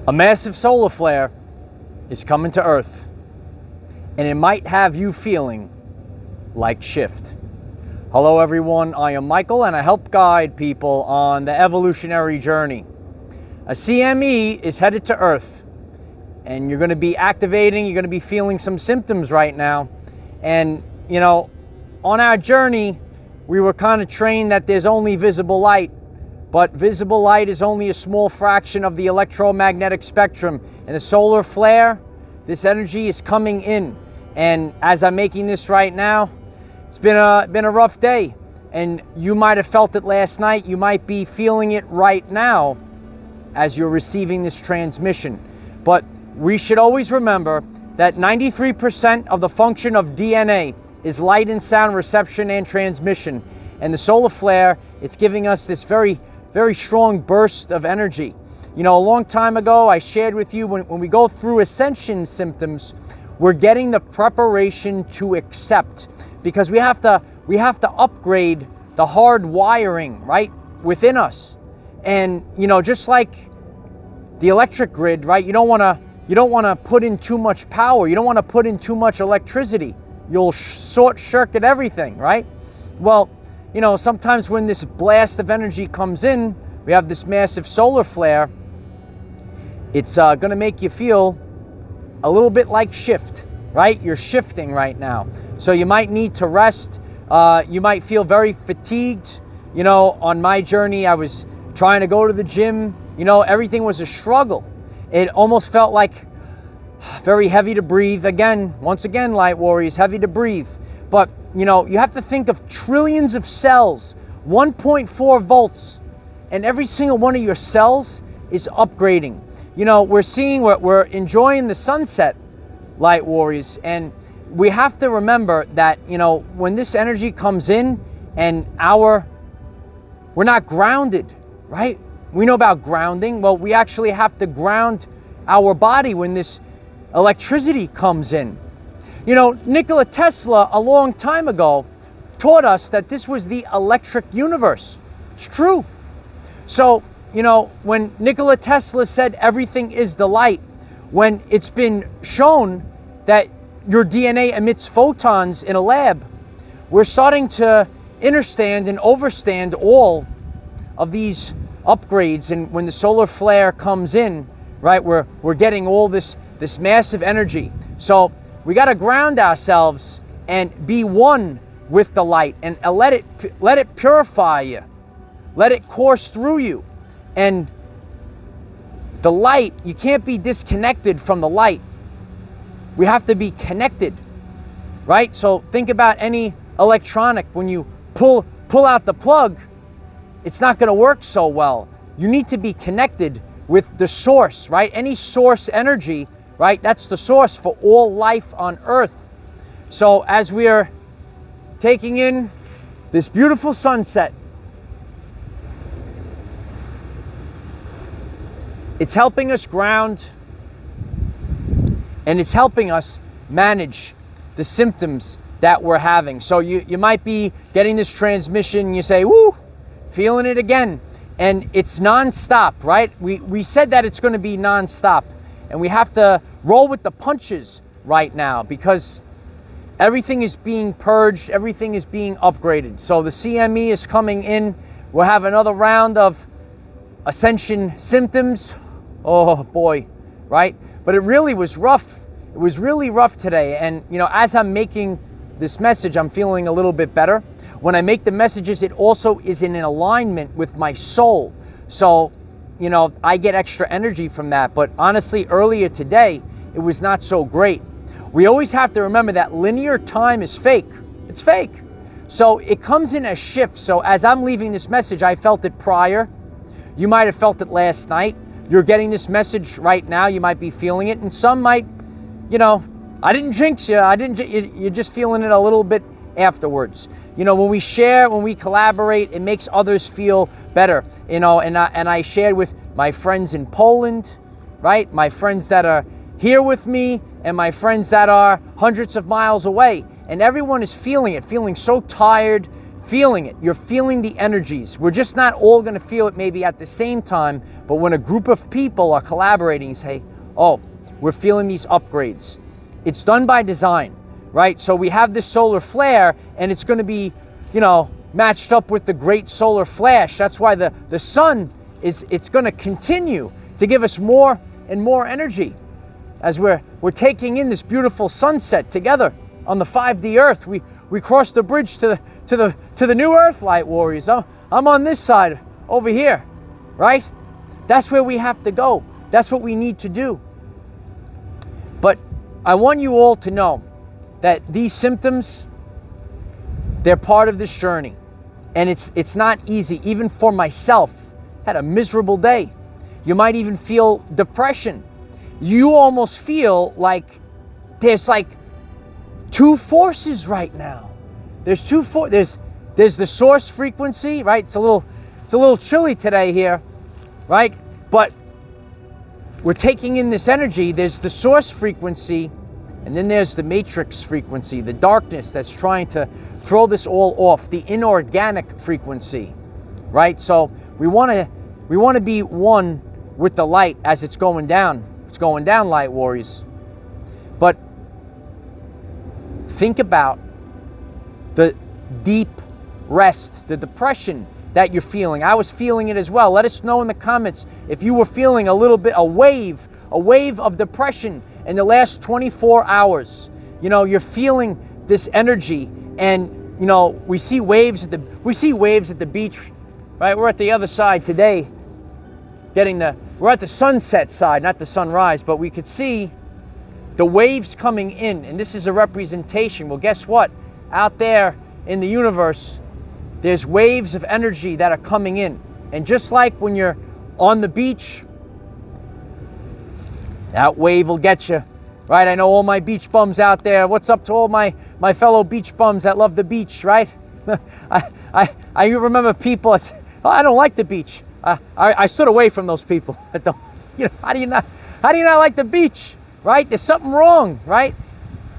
A massive solar flare is coming to Earth, and it might have you feeling like shift. Hello everyone, I am Michael and I help guide people on the evolutionary journey. A CME is headed to Earth, and you're going to be activating, you're going to be feeling some symptoms right now. And you know, on our journey, we were kind of trained that there's only visible light, but visible light is only a small fraction of the electromagnetic spectrum. And the solar flare, this energy is coming in. And as I'm making this right now, it's been a rough day. And you might have felt it last night. You might be feeling it right now as you're receiving this transmission. But we should always remember that 93% of the function of DNA is light and sound reception and transmission. And the solar flare, it's giving us this very strong burst of energy. You know, a long time ago, I shared with you when we go through ascension symptoms, we're getting the preparation to accept, because we have to upgrade the hard wiring, right, within us. And you know, just like the electric grid, right, you don't want to put in too much power. You don't want to put in too much electricity. You'll short circuit everything, right? Well, you know, sometimes when this blast of energy comes in, we have this massive solar flare, it's going to make you feel a little bit like shift, right? You're shifting right now. So you might need to rest. You might feel very fatigued. You know, on my journey, I was trying to go to the gym. You know, everything was a struggle. It almost felt like very heavy to breathe. Once again, light warriors, heavy to breathe. But, you know, you have to think of trillions of cells, 1.4 volts, and every single one of your cells is upgrading. You know, we're enjoying the sunset, light warriors, and we have to remember that, you know, when this energy comes in and we're not grounded, right? We know about grounding. Well, we actually have to ground our body when this electricity comes in. You know, Nikola Tesla a long time ago taught us that this was the electric universe. It's true. So, you know, when Nikola Tesla said everything is the light, when it's been shown that your DNA emits photons in a lab, we're starting to understand and overstand all of these upgrades. And when the solar flare comes in, right, we're getting all this massive energy. So we got to ground ourselves and be one with the light, and let it purify you. Let it course through you. And the light, you can't be disconnected from the light. We have to be connected, right? So think about any electronic. When you pull out the plug, it's not going to work so well. You need to be connected with the source, right? Any source energy, right? That's the source for all life on Earth. So as we are taking in this beautiful sunset, it's helping us ground, and it's helping us manage the symptoms that we're having. So you might be getting this transmission, you say, woo, feeling it again. And it's nonstop, right? We said that it's going to be nonstop. And we have to roll with the punches right now, because everything is being purged, everything is being upgraded. So the CME is coming in. We'll have another round of ascension symptoms. Oh boy, right? But it really was rough. It was really rough today. And you know, as I'm making this message, I'm feeling a little bit better. When I make the messages, it also is in an alignment with my soul. So, you know, I get extra energy from that. But honestly, earlier today, it was not so great. We always have to remember that linear time is fake. It's fake. So it comes in as shifts. So as I'm leaving this message, I felt it prior. You might have felt it last night. You're getting this message right now. You might be feeling it. And some might, you know, I didn't jinx you. You're just feeling it a little bit afterwards. You know, when we share, when we collaborate, it makes others feel better. You know, and I shared with my friends in Poland, right? My friends that are here with me and my friends that are hundreds of miles away. And everyone is feeling it, feeling so tired, feeling it. You're feeling the energies. We're just not all going to feel it maybe at the same time, but when a group of people are collaborating, say, oh, we're feeling these upgrades. It's done by design, right? So we have this solar flare, and it's going to be, matched up with the great solar flash. That's why the sun it's going to continue to give us more and more energy as we're taking in this beautiful sunset together on the 5D Earth. We crossed the bridge to the new Earth, Light Warriors. I'm on this side over here, right? That's where we have to go. That's what we need to do. But I want you all to know that these symptoms, they're part of this journey. And it's not easy. Even for myself, had a miserable day. You might even feel depression. You almost feel like there's like two forces right now. There's there's the source frequency, right? It's a little chilly today here, right? But we're taking in this energy. There's the source frequency, and then there's the matrix frequency, the darkness that's trying to throw this all off, the inorganic frequency, right? So we want to be one with the light as it's going down. It's going down, Light Warriors. But think about the deep rest, the depression that you're feeling. I was feeling it as well. Let us know in the comments if you were feeling a little bit, a wave of depression in the last 24 hours. You're feeling this energy, and we see waves at the beach, right? We're at the other side today, we're at the sunset side, not the sunrise, but we could see the waves coming in, and this is a representation. Well, guess what? Out there in the universe, there's waves of energy that are coming in. And just like when you're on the beach, that wave will get you, right? I know all my beach bums out there. What's up to all my fellow beach bums that love the beach, right? I remember people, I don't like the beach. I stood away from those people. How do you not like the beach, right? There's something wrong, right?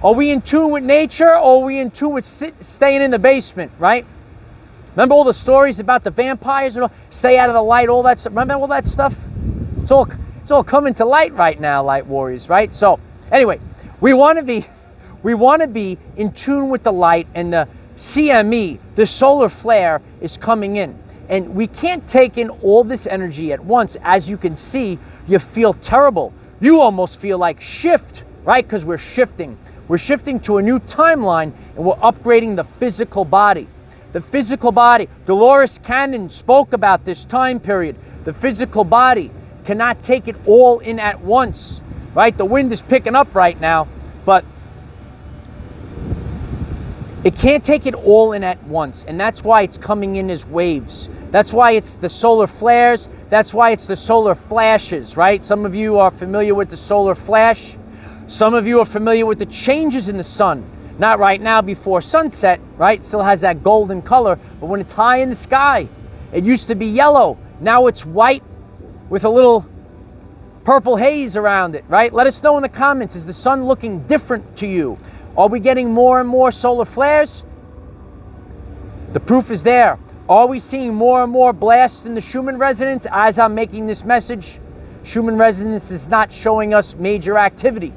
Are we in tune with nature, or are we in tune with staying in the basement, right? Remember all the stories about the vampires and all, stay out of the light, all that stuff. Remember all that stuff? It's all coming to light right now, Light Warriors, right? So anyway, we want to be in tune with the light, and the CME, the solar flare, is coming in. And we can't take in all this energy at once. As you can see, you feel terrible. You almost feel like shift, right? Because we're shifting. We're shifting to a new timeline, and we're upgrading the physical body. The physical body. Dolores Cannon spoke about this time period. The physical body cannot take it all in at once, right? The wind is picking up right now, but it can't take it all in at once, and that's why it's coming in as waves. That's why it's the solar flares. That's why it's the solar flashes, right? Some of you are familiar with the solar flash. Some of you are familiar with the changes in the sun. Not right now before sunset, right? It still has that golden color, but when it's high in the sky, it used to be yellow. Now it's white with a little purple haze around it, right? Let us know in the comments, is the sun looking different to you? Are we getting more and more solar flares? The proof is there. Are we seeing more and more blasts in the Schumann resonance? As I'm making this message, Schumann resonance is not showing us major activity.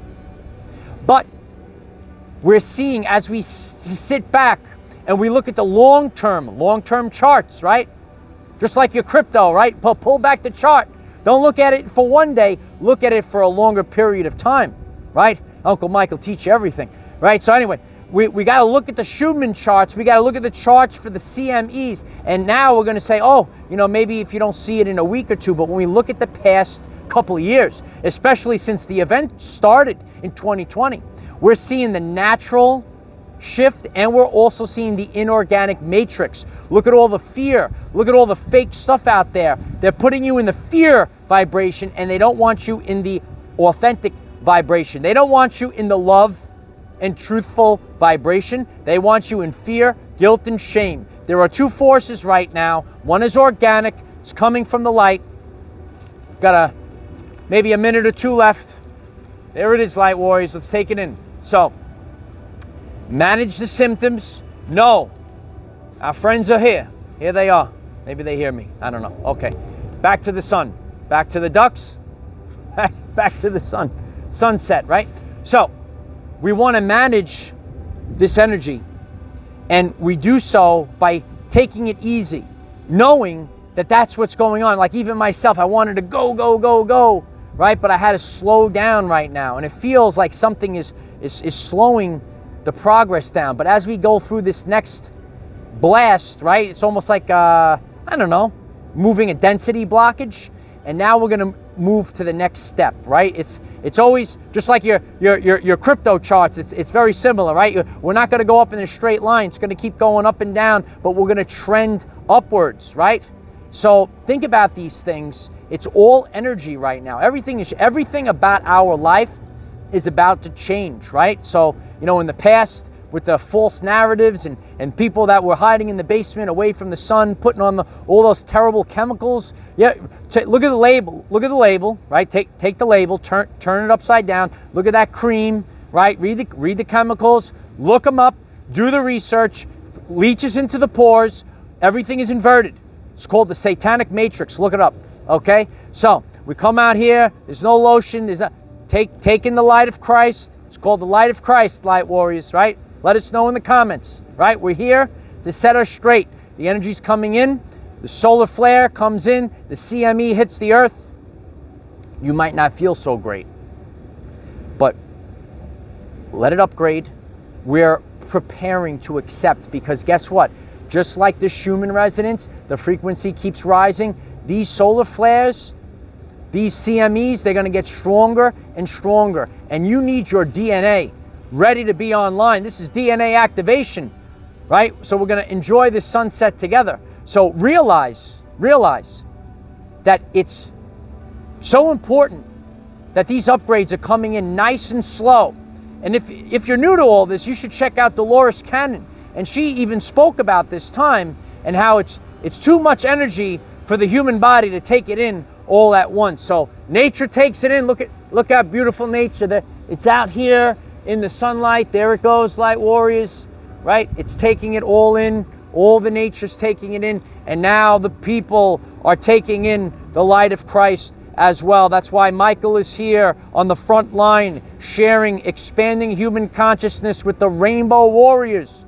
But we're seeing, as we sit back and we look at the long-term charts, right? Just like your crypto, right? Pull back the chart. Don't look at it for one day. Look at it for a longer period of time, right? Uncle Michael teach you everything, right? So anyway, we got to look at the Schumann charts. We got to look at the charts for the CMEs. And now we're going to say, maybe if you don't see it in a week or two, but when we look at the past couple of years, especially since the event started in 2020, we're seeing the natural shift, and we're also seeing the inorganic matrix. Look at all the fear. Look at all the fake stuff out there. They're putting you in the fear vibration, and they don't want you in the authentic vibration. They don't want you in the love and truthful vibration. They want you in fear, guilt, and shame. There are two forces right now. One is organic. It's coming from the light. Got maybe a minute or two left. There it is, Light Warriors. Let's take it in. So, manage the symptoms. No, Our friends are here. Here they are. Maybe they hear me. I don't know. Okay. Back to the sun. Back to the ducks. Back to the sun. Sunset, right? So we want to manage this energy, and we do so by taking it easy, knowing that that's what's going on. Like even myself, I wanted to go, right? But I had to slow down right now, and it feels like something is slowing the progress down. But as we go through this next blast, right, it's almost like I don't know, moving a density blockage, and now we're going to move to the next step, right? It's always just like your crypto charts. It's very similar, right? We're not going to go up in a straight line. It's going to keep going up and down, but we're going to trend upwards, right? So think about these things. It's all energy right now. Everything about our life is about to change, right? So, you know, in the past, with the false narratives and people that were hiding in the basement away from the sun, putting on all those terrible chemicals. Yeah, look at the label. Look at the label, right? Take the label, turn it upside down. Look at that cream, right? Read the chemicals. Look them up. Do the research. Leaches into the pores. Everything is inverted. It's called the satanic matrix. Look it up. Okay. So we come out here. There's no lotion. There's not. Take in the light of Christ. It's called the light of Christ, light warriors, right? Let us know in the comments, right? We're here to set us straight. The energy's coming in. The solar flare comes in. The CME hits the earth. You might not feel so great, but let it upgrade. We're preparing to accept, because guess what? Just like the Schumann resonance, the frequency keeps rising. These solar flares, these CMEs, they're going to get stronger and stronger. And you need your DNA ready to be online. This is DNA activation, right? So we're going to enjoy this sunset together. So realize that it's so important that these upgrades are coming in nice and slow. And if you're new to all this, you should check out Dolores Cannon. And she even spoke about this time and how it's too much energy for the human body to take it in all at once. So nature takes it in. Look how beautiful nature. It's out here in the sunlight. There it goes, light warriors, right? It's taking it all in. All the nature's taking it in. And now the people are taking in the light of Christ as well. That's why Michael is here on the front line, sharing, expanding human consciousness with the Rainbow Warriors.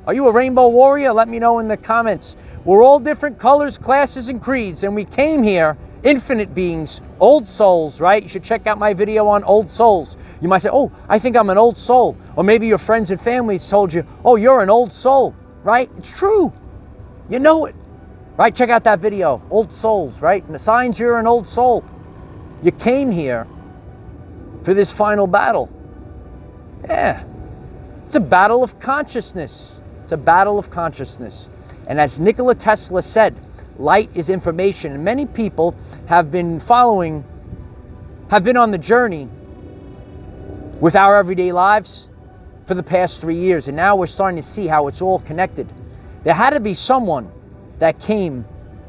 Are you a Rainbow Warrior? Let me know in the comments. We're all different colors, classes, and creeds, and we came here, infinite beings, old souls, right? You should check out my video on old souls. You might say, oh, I think I'm an old soul. Or maybe your friends and family told you, oh, you're an old soul, right? It's true. You know it, right? Check out that video, old souls, right? And the signs you're an old soul. You came here for this final battle. Yeah, it's a battle of consciousness. It's a battle of consciousness. And as Nikola Tesla said, light is information. And many people have been on the journey with our everyday lives for the past 3 years. And now we're starting to see how it's all connected. There had to be someone that came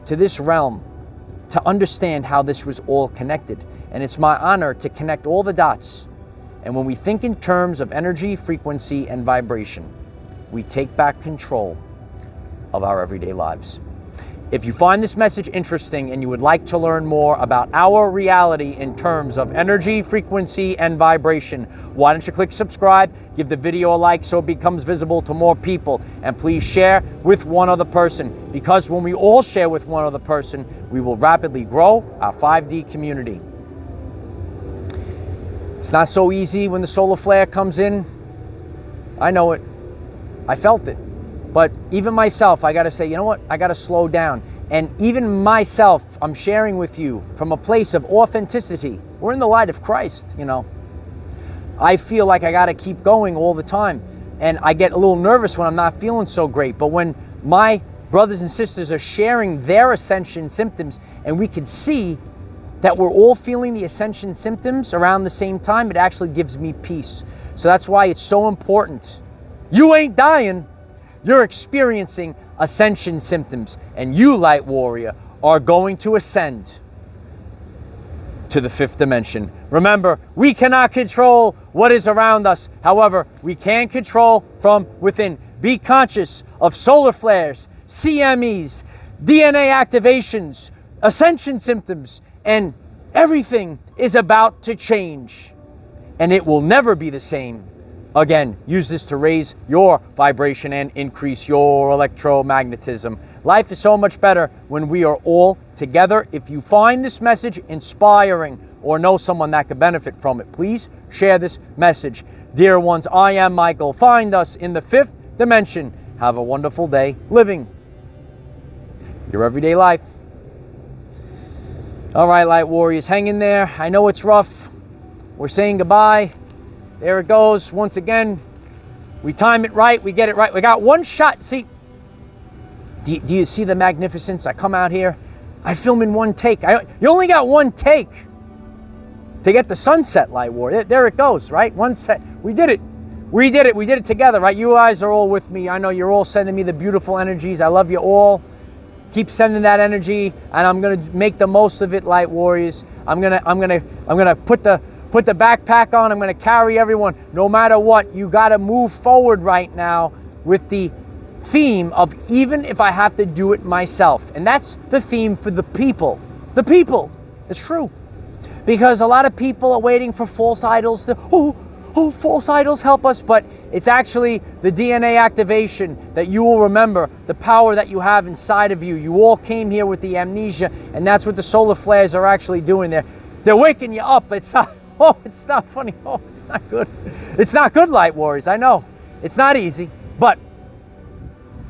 to this realm to understand how this was all connected. And it's my honor to connect all the dots. And when we think in terms of energy, frequency, and vibration, we take back control of our everyday lives. If you find this message interesting and you would like to learn more about our reality in terms of energy, frequency, and vibration, why don't you click subscribe, give the video a like so it becomes visible to more people, and please share with one other person, because when we all share with one other person, we will rapidly grow our 5D community. It's not so easy when the solar flare comes in. I know it. I felt it. But even myself, I got to say, you know what? I got to slow down. And even myself, I'm sharing with you from a place of authenticity. We're in the light of Christ, you know. I feel like I got to keep going all the time. And I get a little nervous when I'm not feeling so great. But when my brothers and sisters are sharing their ascension symptoms, and we can see that we're all feeling the ascension symptoms around the same time, it actually gives me peace. So that's why it's so important. You ain't dying. You're experiencing ascension symptoms, and you, light warrior, are going to ascend to the 5th dimension. Remember, we cannot control what is around us. However, we can control from within. be conscious of solar flares, CMEs, DNA activations, ascension symptoms, and everything is about to change. And it will never be the same. Again, use this to raise your vibration and increase your electromagnetism. Life is so much better when we are all together. If you find this message inspiring or know someone that could benefit from it, please share this message. Dear ones, I am Michael. Find us in the 5th dimension. Have a wonderful day living your everyday life. All right, Light Warriors, hang in there. I know it's rough. We're saying goodbye. There it goes. Once again, we time it right. We get it right. We got one shot. See, do you see the magnificence? I come out here. I film in one take. You only got one take to get the sunset, Light Warrior. There it goes, right? One set. We did it. We did it. We did it together, right? You guys are all with me. I know you're all sending me the beautiful energies. I love you all. Keep sending that energy, and I'm gonna make the most of it, Light Warriors. I'm gonna put the backpack on. I'm gonna carry everyone. No matter what, you gotta move forward right now with the theme of even if I have to do it myself. And that's the theme for the people. The people. It's true. Because a lot of people are waiting for false idols to, false idols help us. But it's actually the DNA activation that you will remember, the power that you have inside of you. You all came here with the amnesia, and that's what the solar flares are actually doing there. They're waking you up. It's not, it's not funny. It's not good. It's not good, Light Warriors. I know. It's not easy, but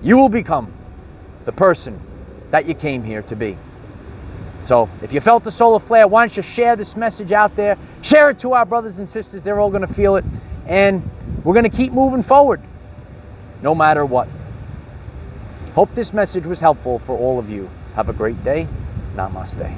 you will become the person that you came here to be. So if you felt the solar flare, why don't you share this message out there? Share it to our brothers and sisters. They're all going to feel it. And we're going to keep moving forward, no matter what. Hope this message was helpful for all of you. Have a great day. Namaste.